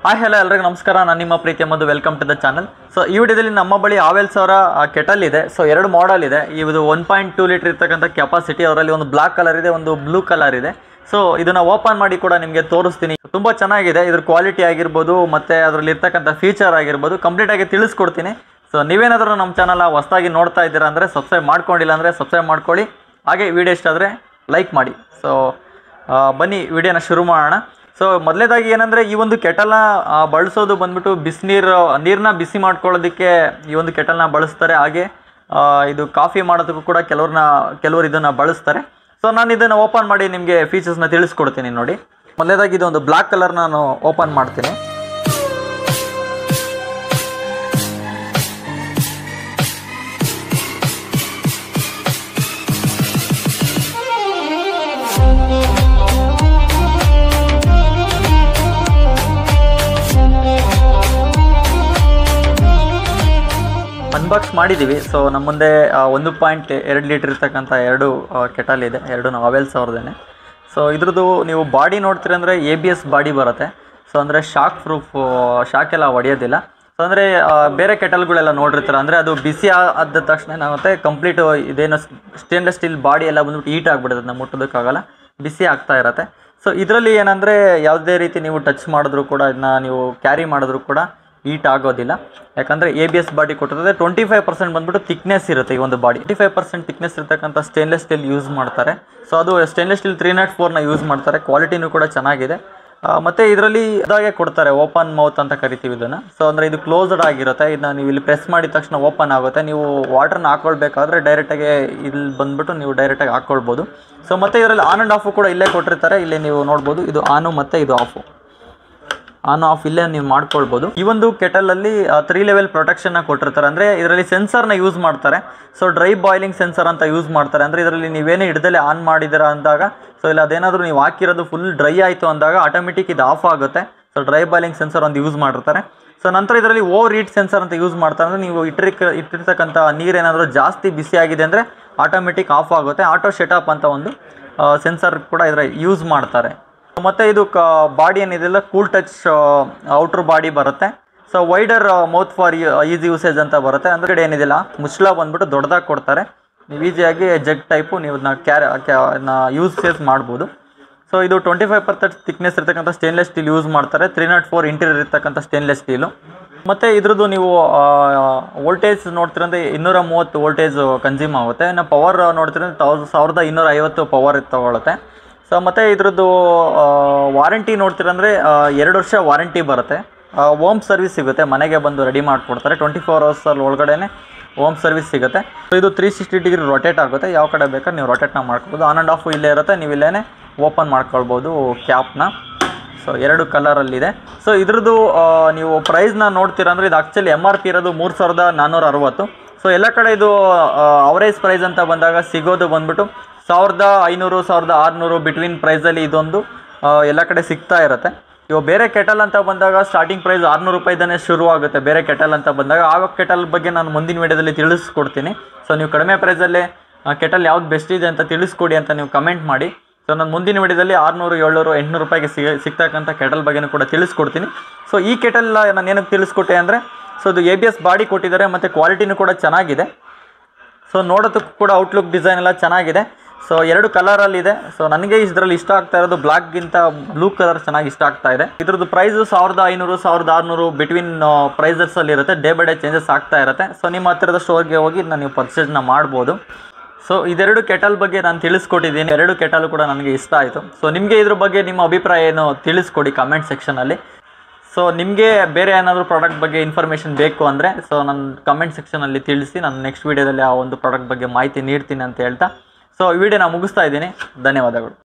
Hi hello ಎಲ್ಲರಿಗೂ ನಮಸ್ಕಾರ. ನಾನು ನಿಮ್ಮ ಪ್ರೀತಿಯ Madhu. Welcome to the channel. So ಈ ವಿಡಿಯೋದಲ್ಲಿ ನಮ್ಮ ಬಳಿ ಹಾವೆಲ್ಸ್ ಅವರ ಕೆಟಲ್ ಇದೆ. ಸೊ ಎರಡು ಮಾಡೆಲ್ ಇದೆ. ಇದು 1.2 ಲೀಟರ್ ಇರ್ತಕ್ಕಂಥ ಕೆಪಾಸಿಟಿ. ಅವರಲ್ಲಿ ಒಂದು ಬ್ಲಾಕ್ ಕಲರ್ ಇದೆ, ಒಂದು ಬ್ಲೂ ಕಲರ್ ಇದೆ. ಸೊ ಇದನ್ನ ಓಪನ್ ಮಾಡಿ ಕೂಡ ನಿಮಗೆ ತೋರಿಸ್ತೀನಿ. ತುಂಬ ಚೆನ್ನಾಗಿದೆ. ಇದ್ರ ಕ್ವಾಲಿಟಿ ಆಗಿರ್ಬೋದು ಮತ್ತು ಅದರಲ್ಲಿ ಇರ್ತಕ್ಕಂಥ ಫೀಚರ್ ಆಗಿರ್ಬೋದು ಕಂಪ್ಲೀಟ್ ಆಗಿ ತಿಳಿಸ್ಕೊಡ್ತೀನಿ. ಸೊ ನೀವೇನಾದರೂ ನಮ್ಮ ಚಾನಲ್ ಹೊಸದಾಗಿ ನೋಡ್ತಾ ಇದ್ದೀರಾ ಅಂದರೆ ಸಬ್ಸ್ಕ್ರೈಬ್ ಮಾಡ್ಕೊಂಡಿಲ್ಲ ಅಂದರೆ ಸಬ್ಸ್ಕ್ರೈಬ್ ಮಾಡ್ಕೊಳ್ಳಿ. ಹಾಗೆ ವಿಡಿಯೋ ಇಷ್ಟ ಆದರೆ ಲೈಕ್ ಮಾಡಿ. ಸೊ ಬನ್ನಿ ವಿಡಿಯೋನ ಶುರು ಮಾಡೋಣ. ಸೊ ಮೊದಲೇದಾಗಿ ಏನಂದರೆ ಈ ಒಂದು ಕೆಟಲ್ನ ಬಳಸೋದು ಬಂದ್ಬಿಟ್ಟು ನೀರನ್ನ ಬಿಸಿ ಮಾಡ್ಕೊಳ್ಳೋದಕ್ಕೆ ಈ ಒಂದು ಕೆಟಲ್ನ ಬಳಸ್ತಾರೆ. ಹಾಗೆ ಇದು ಕಾಫಿ ಮಾಡೋದಕ್ಕೂ ಕೂಡ ಕೆಲವರು ಇದನ್ನು ಬಳಸ್ತಾರೆ. ಸೊ ನಾನು ಇದನ್ನು ಓಪನ್ ಮಾಡಿ ನಿಮಗೆ ಫೀಚರ್ಸ್ನ ತಿಳಿಸ್ಕೊಡ್ತೀನಿ ನೋಡಿ. ಮೊದಲೇದಾಗಿ ಇದೊಂದು ಬ್ಲ್ಯಾಕ್ ಕಲರ್ ನಾನು ಓಪನ್ ಮಾಡ್ತೀನಿ. ಅನ್ಬಾಕ್ಸ್ ಮಾಡಿದ್ದೀವಿ. ಸೊ ನಮ್ಮ ಮುಂದೆ 1.2 ಲೀಟರ್ ಇರ್ತಕ್ಕಂಥ ಎರಡು ಕೆಟಲ್ ಇದೆ. ಎರಡು ಹಾವೆಲ್ಸ್ ಅವ್ರದ್ದೇನೆ. ಸೊ ಇದ್ರದ್ದು ನೀವು ಬಾಡಿ ನೋಡ್ತೀರಿ ಅಂದರೆ ABS ಬಾಡಿ ಬರುತ್ತೆ. ಸೊ ಅಂದರೆ ಶಾಕ್ ಪ್ರೂಫ್, ಶಾಕ್ ಎಲ್ಲ ಹೊಡೆಯೋದಿಲ್ಲ. ಸೊ ಅಂದರೆ ಬೇರೆ ಕೆಟಲ್ಗಳೆಲ್ಲ ನೋಡಿರ್ತಾರೆ ಅಂದರೆ ಅದು ಬಿಸಿ ಆದ ತಕ್ಷಣ ಏನಾಗುತ್ತೆ, ಕಂಪ್ಲೀಟ್ ಇದೇನು ಸ್ಟೇನ್ಲೆಸ್ ಸ್ಟೀಲ್ ಬಾಡಿ ಎಲ್ಲ ಬಂದ್ಬಿಟ್ಟು ಹೀಟ್ ಆಗಿಬಿಡುತ್ತೆ, ನಾವು ಮುಟ್ಟೋದಕ್ಕಾಗಲ್ಲ, ಬಿಸಿ ಆಗ್ತಾ ಇರುತ್ತೆ. ಸೊ ಇದರಲ್ಲಿ ಏನಂದರೆ ಯಾವುದೇ ರೀತಿ ನೀವು ಟಚ್ ಮಾಡಿದ್ರು ಕೂಡ ಇದನ್ನ ನೀವು ಕ್ಯಾರಿ ಮಾಡಿದ್ರು ಕೂಡ ಹೀಟ್ ಆಗೋದಿಲ್ಲ. ಯಾಕಂದರೆ ABS ಬಾಡಿ ಕೊಟ್ಟಿರ್ತದೆ. 25% ಬಂದ್ಬಿಟ್ಟು ಥಿಕ್ನೆಸ್ ಇರುತ್ತೆ ಈ ಒಂದು ಬಾಡಿ. 25% ಥಿಕ್ನೆಸ್ ಇರ್ತಕ್ಕಂಥ ಸ್ಟೇನ್ಲೆಸ್ ಸ್ಟೀಲ್ ಯೂಸ್ ಮಾಡ್ತಾರೆ. ಸೊ ಅದು ಸ್ಟೇನ್ಲೆಸ್ ಸ್ಟೀಲ್ 304ನ ಯೂಸ್ ಮಾಡ್ತಾರೆ. ಕ್ವಾಲಿಟಿನೂ ಕೂಡ ಚೆನ್ನಾಗಿದೆ. ಮತ್ತು ಇದರಲ್ಲಿ ಇದಾಗೆ ಕೊಡ್ತಾರೆ, ಓಪನ್ ಮೌತ್ ಅಂತ ಕರಿತೀವಿ ಇದನ್ನು. ಸೊ ಅಂದರೆ ಇದು ಕ್ಲೋಸ್ಡ್ ಆಗಿರುತ್ತೆ. ಇದನ್ನ ನೀವು ಇಲ್ಲಿ ಪ್ರೆಸ್ ಮಾಡಿದ ತಕ್ಷಣ ಓಪನ್ ಆಗುತ್ತೆ. ನೀವು ವಾಟರ್ನ ಹಾಕ್ಕೊಳ್ಬೇಕಾದ್ರೆ ಡೈರೆಕ್ಟಾಗಿ ಇಲ್ಲಿ ಬಂದುಬಿಟ್ಟು ನೀವು ಡೈರೆಕ್ಟಾಗಿ ಹಾಕ್ಕೊಳ್ಬೋದು. ಸೊ ಮತ್ತು ಇದರಲ್ಲಿ ಆನ್ ಆ್ಯಂಡ್ ಆಫು ಕೂಡ ಇಲ್ಲೇ ಕೊಟ್ಟಿರ್ತಾರೆ. ಇಲ್ಲೇ ನೀವು ನೋಡ್ಬೋದು, ಇದು ಆನು ಮತ್ತು ಇದು ಆಫು. ಆನ್ ಆಫ್ ಇಲ್ಲೇ ನೀವು ಮಾಡ್ಕೊಳ್ಬೋದು. ಈ ಒಂದು ಕೆಟಲಲ್ಲಿ 3 ಲೆವೆಲ್ ಪ್ರೊಟೆಕ್ಷನ್ನ ಕೊಟ್ಟಿರ್ತಾರೆ. ಅಂದರೆ ಇದರಲ್ಲಿ ಸೆನ್ಸರ್ನ ಯೂಸ್ ಮಾಡ್ತಾರೆ. ಸೊ ಡ್ರೈ ಬಾಯ್ಲಿಂಗ್ ಸೆನ್ಸರ್ ಅಂತ ಯೂಸ್ ಮಾಡ್ತಾರೆ. ಅಂದರೆ ಇದರಲ್ಲಿ ನೀವೇನೇ ಹಿಡ್ದಲ್ಲೇ ಆನ್ ಮಾಡಿದ್ದೀರಾ ಅಂದಾಗ, ಸೊ ಇಲ್ಲ ಅದೇನಾದರೂ ನೀವು ಹಾಕಿರೋದು ಫುಲ್ ಡ್ರೈ ಆಯಿತು ಅಂದಾಗ ಆಟೋಮೆಟಿಕ್ ಇದು ಆಫ್ ಆಗುತ್ತೆ. ಸೊ ಡ್ರೈ ಬಾಯ್ಲಿಂಗ್ ಸೆನ್ಸರ್ ಒಂದು ಯೂಸ್ ಮಾಡಿರ್ತಾರೆ. ಸೊ ನಂತರ ಇದರಲ್ಲಿ ಓವರ್ ಹೀಟ್ ಸೆನ್ಸರ್ ಅಂತ ಯೂಸ್ ಮಾಡ್ತಾರೆ. ಅಂದರೆ ನೀವು ಇಟ್ಟಿರ್ತಕ್ಕಂಥ ನೀರೇನಾದರೂ ಜಾಸ್ತಿ ಬಿಸಿ ಆಗಿದೆ ಅಂದರೆ ಆಟೋಮೆಟಿಕ್ ಆಫ್ ಆಗುತ್ತೆ. ಆಟೋ ಶಟಪ್ ಅಂತ ಒಂದು ಸೆನ್ಸರ್ ಕೂಡ ಇದರ ಯೂಸ್ ಮಾಡ್ತಾರೆ. ಮತ್ತು ಇದು ಬಾಡಿ ಏನಿದೆಲ್ಲ ಕೂಲ್ ಟಚ್ ಔಟ್ರ್ ಬಾಡಿ ಬರುತ್ತೆ. So wider mouth for easy usage ಅಂತ ಬರುತ್ತೆ. ಅಂದರೆ ಏನಿದೆಲ್ಲ ಮುಚ್ಚಳ ಬಂದ್ಬಿಟ್ಟು ದೊಡ್ಡದಾಗಿ ಕೊಡ್ತಾರೆ. ನೀವು ಈಸಿಯಾಗಿ ಜಗ್ ಟೈಪು ನೀವು ಇದನ್ನ ಯೂಸೇಜ್ ಮಾಡ್ಬೋದು. ಸೊ ಇದು 25% ಥಿಕ್ನೆಸ್ ಇರ್ತಕ್ಕಂಥ ಸ್ಟೇನ್ಲೆಸ್ ಸ್ಟೀಲ್ ಯೂಸ್ ಮಾಡ್ತಾರೆ. 304 ಇಂಟೀರಿಯರ್ ಇರ್ತಕ್ಕಂಥ ಸ್ಟೇನ್ಲೆಸ್ ಸ್ಟೀಲು. ಮತ್ತು ಇದ್ರದ್ದು ನೀವು ವೋಲ್ಟೇಜ್ ನೋಡ್ತಿರಂದರೆ 230 ವೋಲ್ಟೇಜ್ ಕನ್ಸ್ಯೂಮ್ ಆಗುತ್ತೆ. ಇನ್ನು ಪವರ್ ನೋಡ್ತಿರಂದ್ರೆ 1250 ಪವರ್ ತಗೊಳುತ್ತೆ. ಸೊ ಮತ್ತು ಇದ್ರದ್ದು ವಾರಂಟಿ ನೋಡ್ತೀರಂದರೆ 2 ವರ್ಷ ವಾರಂಟಿ ಬರುತ್ತೆ. ಹೋಮ್ ಸರ್ವಿಸ್ ಸಿಗುತ್ತೆ, ಮನೆಗೆ ಬಂದು ರೆಡಿ ಮಾಡಿಕೊಡ್ತಾರೆ. 24 ಅವರ್ಸಲ್ಲಿ ಒಳಗಡೆ ಹೋಮ್ ಸರ್ವಿಸ್ ಸಿಗುತ್ತೆ. ಸೊ ಇದು 360 ಡಿಗ್ರಿ ರೊಟೇಟ್ ಆಗುತ್ತೆ. ಯಾವ ಕಡೆ ಬೇಕಾದ್ರೆ ನೀವು ರೊಟೇಟ್ನ ಮಾಡ್ಕೊಬೋದು. ಆನ್ ಆ್ಯಂಡ್ ಆಫು ಇಲ್ಲೇ ಇರುತ್ತೆ, ನೀವು ಇಲ್ಲೇ ಓಪನ್ ಮಾಡ್ಕೊಳ್ಬೋದು ಕ್ಯಾಪ್ನ. ಸೊ 2 ಕಲರಲ್ಲಿದೆ. ಸೊ ಇದ್ರದ್ದು ನೀವು ಪ್ರೈಸ್ನ ನೋಡ್ತೀರಂದರೆ ಇದು ಆ್ಯಕ್ಚುಲಿ MRP ಇರೋದು 3460. ಸೊ ಎಲ್ಲ ಕಡೆ ಇದು ಅವರೇಜ್ ಪ್ರೈಸ್ ಅಂತ ಬಂದಾಗ ಸಿಗೋದು ಬಂದ್ಬಿಟ್ಟು 1500 1600 ಬಿಟ್ವೀನ್ ಪ್ರೈಸಲ್ಲಿ ಇದೊಂದು ಎಲ್ಲ ಕಡೆ ಸಿಗ್ತಾ ಇರುತ್ತೆ. ಇವಾಗ ಬೇರೆ ಕೆಟಲ್ ಅಂತ ಬಂದಾಗ ಸ್ಟಾರ್ಟಿಂಗ್ ಪ್ರೈಸ್ 600 ರೂಪಾಯಿದನೇ ಶುರು ಆಗುತ್ತೆ. ಬೇರೆ ಕೆಟಲ್ ಅಂತ ಬಂದಾಗ ಆ ಕೆಟಲ್ ಬಗ್ಗೆ ನಾನು ಮುಂದಿನ ವಿಡಿಯೋದಲ್ಲಿ ತಿಳಿಸ್ಕೊಡ್ತೀನಿ. ಸೊ ನೀವು ಕಡಿಮೆ ಪ್ರೈಸಲ್ಲೇ ಕೆಟಲ್ ಯಾವ್ದು ಬೆಸ್ಟ್ ಇದೆ ಅಂತ ತಿಳಿಸ್ಕೊಡಿ ಅಂತ ನೀವು ಕಮೆಂಟ್ ಮಾಡಿ. ಸೊ ನಾನು ಮುಂದಿನ ವಿಡಿಯೋದಲ್ಲಿ 600 700 800 ರೂಪಾಯಿಗೆ ಸಿಗ್ತಕ್ಕಂಥ ಕೆಟಲ್ ಬಗ್ಗೆನೂ ಕೂಡ ತಿಳಿಸ್ಕೊಡ್ತೀನಿ. ಸೊ ಈ ಕೆಟಲ್ ನಾನು ಏನಕ್ಕೆ ತಿಳಿಸ್ಕೊಟ್ಟೆ ಅಂದರೆ, ಸೊ ಇದು ABS ಬಾಡಿ ಕೊಟ್ಟಿದ್ದಾರೆ ಮತ್ತು ಕ್ವಾಲಿಟಿನೂ ಕೂಡ ಚೆನ್ನಾಗಿದೆ. ಸೊ ನೋಡೋದಕ್ಕೂ ಕೂಡ ಔಟ್ಲುಕ್ ಡಿಸೈನ್ ಎಲ್ಲ ಚೆನ್ನಾಗಿದೆ. ಸೊ 2 ಕಲರಲ್ಲಿದೆ. ಸೊ ನನಗೆ ಇದರಲ್ಲಿ ಇಷ್ಟ ಆಗ್ತಾ ಇರೋದು ಬ್ಲ್ಯಾಕ್ಗಿಂತ ಬ್ಲೂ ಕಲರ್ ಚೆನ್ನಾಗಿ ಇಷ್ಟ ಆಗ್ತಾ ಇದೆ. ಇದ್ರದ್ದು ಪ್ರೈಸು 1500 1600 ಬಿಟ್ವೀನ್ ಪ್ರೈಸಸ್ಸಲ್ಲಿ ಇರುತ್ತೆ. ಡೇ ಬೈ ಡೇ ಚೇಂಜಸ್ ಆಗ್ತಾ ಇರುತ್ತೆ. ಸೊ ನಿಮ್ಮ ಹತ್ತಿರದ ಸ್ಟೋರ್ಗೆ ಹೋಗಿ ನೀವು ಪರ್ಚೇಸ್ನ ಮಾಡ್ಬೋದು. ಸೊ ಇದೆರಡು ಕೆಟಲ್ ಬಗ್ಗೆ ನಾನು ತಿಳಿಸ್ಕೊಟ್ಟಿದ್ದೀನಿ. 2 ಕೆಟಲ್ ಕೂಡ ನನಗೆ ಇಷ್ಟ ಆಯಿತು. ಸೊ ನಿಮಗೆ ಇದ್ರ ಬಗ್ಗೆ ನಿಮ್ಮ ಅಭಿಪ್ರಾಯ ಏನು ತಿಳಿಸ್ಕೊಡಿ ಕಮೆಂಟ್ ಸೆಕ್ಷನಲ್ಲಿ. ಸೊ ನಿಮಗೆ ಬೇರೆ ಏನಾದರೂ ಪ್ರಾಡಕ್ಟ್ ಬಗ್ಗೆ ಇನ್ಫಾರ್ಮೇಷನ್ ಬೇಕು ಅಂದರೆ ಸೊ ನನ್ನ ಕಮೆಂಟ್ ಸೆಕ್ಷನಲ್ಲಿ ತಿಳಿಸಿ. ನಾನು ನೆಕ್ಸ್ಟ್ ವೀಡಿಯೋದಲ್ಲಿ ಆ ಒಂದು ಪ್ರಾಡಕ್ಟ್ ಬಗ್ಗೆ ಮಾಹಿತಿ ನೀಡ್ತೀನಿ ಅಂತ ಹೇಳ್ತಾ ಸೊ ಈ ವಿಡಿಯೋನ ಮುಗಿಸ್ತಾ ಇದ್ದೀನಿ. ಧನ್ಯವಾದಗಳು.